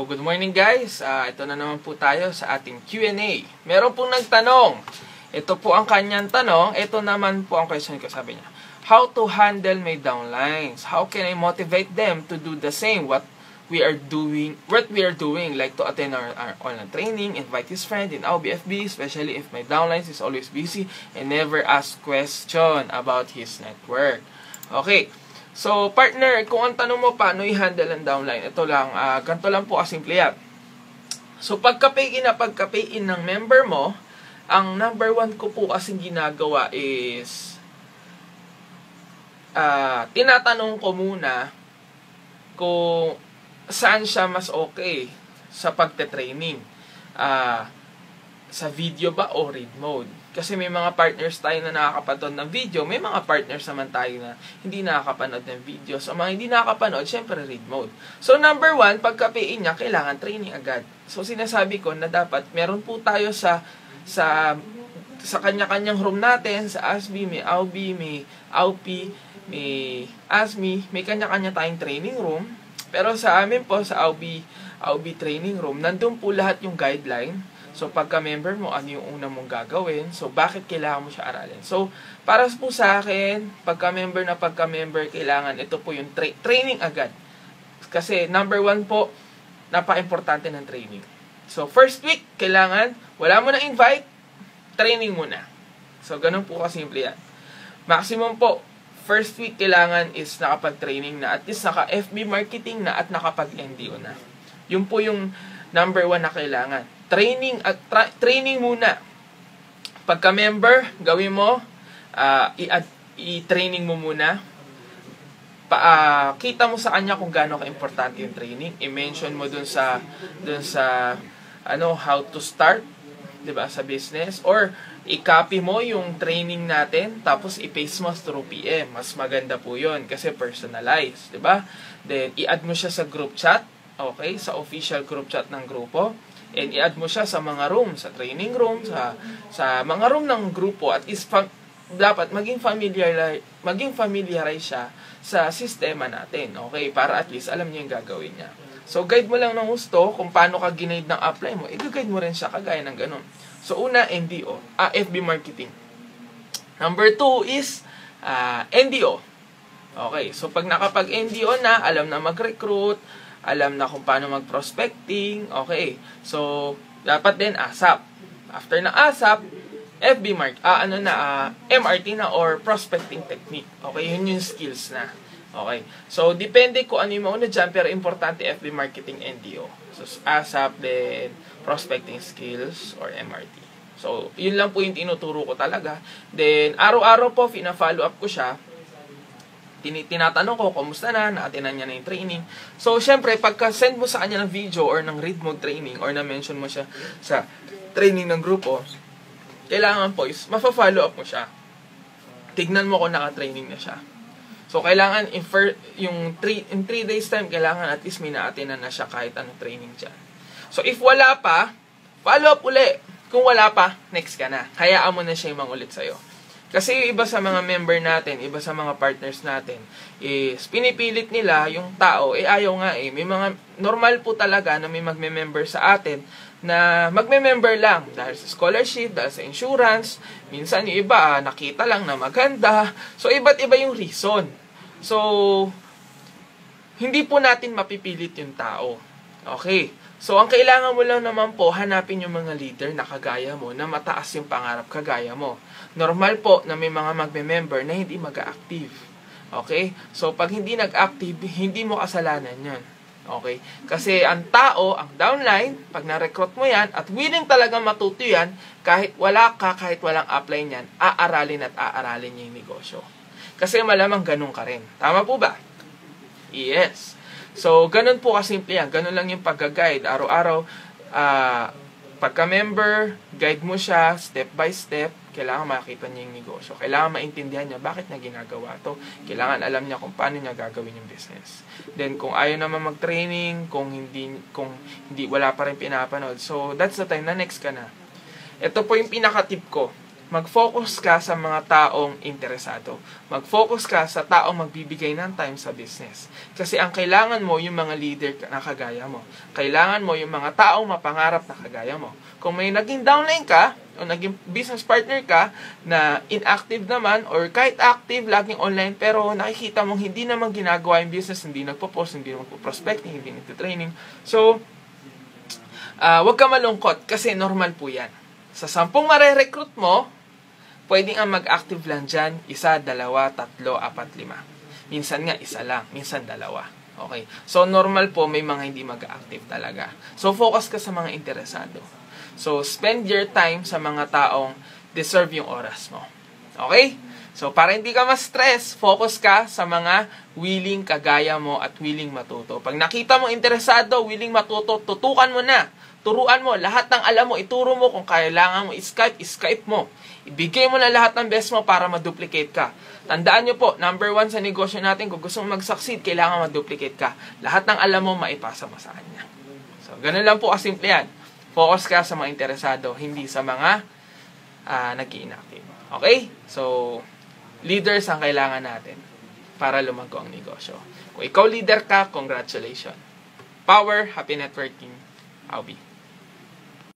good morning guys. Ito na naman po tayo sa ating Q&A. Meron pong nagtanong. Ito po ang kanyang tanong. Ito naman po ang question ko, sabi niya. How to handle my downlines? How can I motivate them to do the same what we are doing, like to attend our online training, invite his friend in AOBFB, especially if my downlines is always busy and never ask question about his network. Okay. So, partner, kung ang tanong mo paano i-handle ang downline, ito lang, ganito lang po kasimple yan. So, pagka-pay-in ng member mo, ang number one ko po kasing ginagawa is, tinatanong ko muna kung saan siya mas okay sa pagte-training. Sa video ba o read mode? Kasi may mga partners tayo na nakakapanood ng video, may mga partners naman tayo na hindi nakakapanood ng video. So, mga hindi nakakapanood, syempre read mode. So, number one, pagka-pay-in niya, kailangan training agad. So, sinasabi ko na dapat meron po tayo sa kanya-kanyang room natin, sa ASB, may AOB, may AOP, may ASME, may kanya-kanya tayong training room. Pero sa amin po, sa AOB training room, nandun po lahat yung guideline. So, pagka-member mo, ano yung una mong gagawin? So, bakit kailangan mo siya aralin? So, para po sa akin, pagka-member, kailangan ito po yung training agad. Kasi, number one po, napaka-importante ng training. So, first week, kailangan, wala mo na invite, training muna. So, ganun po kasimple yan. Maximum po, first week, kailangan is nakapag-training na, at least naka-FB marketing na, at nakapag-NDO na. Yun po yung number one na kailangan. Training muna. Pagka-member, gawin mo, i-training mo muna. Kita mo sa kanya kung gaano ka-importante yung training. I-mention mo dun sa how to start, 'di ba, sa business, or i-copy mo yung training natin tapos i-paste mo through PM. Mas maganda po 'yon kasi personalized, 'di ba? Then i-add mo siya sa group chat, okay, sa official group chat ng grupo. And i-add mo siya sa mga room, sa training room, sa mga room ng grupo, at dapat maging familiarize siya sa sistema natin, okay? Para at least alam niya yung gagawin niya. So, guide mo lang ng gusto kung paano ka ginaid ng apply mo, i-guide mo rin siya kagaya ng ganun. So, una, NDO, FB marketing. Number 2 is NDO. Okay, so pag nakapag-NDO na, alam na mag-recruit, alam na kung paano mag-prospecting, okay. So, dapat din ASAP. After na ASAP, MRT na or prospecting technique. Okay, yun yung skills na. Okay. So, depende kung ano yung mauna dyan, pero importante FB marketing NDO. So, ASAP din, prospecting skills or MRT. So, yun lang po yung tinuturo ko talaga. Then, araw-araw po, fina-follow up ko siya. Tinatanong ko, kumusta na, naatinan niya na yung training. So, syempre, pagka-send mo sa kanya ng video or ng read mode training or na-mention mo siya sa training ng grupo, kailangan po is, mafa-follow up mo siya. Tignan mo kung naka-training na siya. So, kailangan, in 3 days time, kailangan at least may naatinan na siya kahit anong training dyan. So, if wala pa, follow up uli. Kung wala pa, next ka na. Hayaan mo na siya yung mangulit sa'yo. Kasi yung iba sa mga member natin, iba sa mga partners natin, is pinipilit nila yung tao, ayaw nga eh. May mga normal po talaga na may magme-member sa atin na magme-member lang dahil sa scholarship, dahil sa insurance. Minsan yung iba, nakita lang na maganda. So, iba't iba yung reason. So, hindi po natin mapipilit yung tao. Okay. So, ang kailangan mo lang naman po, hanapin yung mga leader na kagaya mo, na mataas yung pangarap kagaya mo. Normal po na may mga magme-member na hindi mag-active. Okay? So, pag hindi nag-active, hindi mo kasalanan yan. Okay? Kasi ang tao, ang downline, pag na-recruit mo yan, at willing talaga matuto yan, kahit wala ka, kahit walang apply niyan, aaralin niya yung negosyo. Kasi malamang ganun ka rin. Tama po ba? Yes. So, ganun po kasimple yan. Ganun lang yung pagka-guide. Araw-araw, pagka-member, guide mo siya, step by step. Kailangan makita niya yung negosyo. Kailangan maintindihan niya bakit niya ginagawa to. Kailangan alam niya kung paano niya gagawin yung business. Then, kung ayaw naman mag-training, kung hindi wala pa rin pinapanood. So, that's the time na next ka na. Ito po yung pinaka-tip ko. mag-focus ka sa mga taong interesado. Mag-focus ka sa taong magbibigay ng time sa business. Kasi ang kailangan mo yung mga leader na kagaya mo. Kailangan mo yung mga taong mapangarap na kagaya mo. Kung may naging downline ka, o naging business partner ka, na inactive naman, or kahit active, laging online, pero nakikita mong hindi naman ginagawa yung business, hindi nagpo-post, hindi nagpo-prospecting, hindi nagpo-training. So, wag ka malungkot, kasi normal po yan. Sa 10 mare-recruit mo, pwedeng ang mag-active lang dyan, 1, 2, 3, 4, 5. Minsan nga, 1 lang. Minsan 2. Okay? So, normal po, may mga hindi mag-active talaga. So, focus ka sa mga interesado. So, spend your time sa mga taong deserve yung oras mo. Okay? So, para hindi ka ma-stress, focus ka sa mga willing kagaya mo at willing matuto. Pag nakita mo interesado, willing matuto, tutukan mo na. Turuan mo. Lahat ng alam mo, ituro mo. Kung kailangan mo Skype mo. Ibigay mo na lahat ng best mo para ma-duplicate ka. Tandaan nyo po, number 1 sa negosyo natin, kung gusto mo mag-succeed, kailangan ma-duplicate ka. Lahat ng alam mo, maipasa mo sa kanya. So, ganun lang po kasimple yan. Focus ka sa mga interesado, hindi sa mga nag-i-inactive. Okay? So, leaders ang kailangan natin para lumago ang negosyo. Kung ikaw leader ka, congratulations. Power, happy networking. I'll be.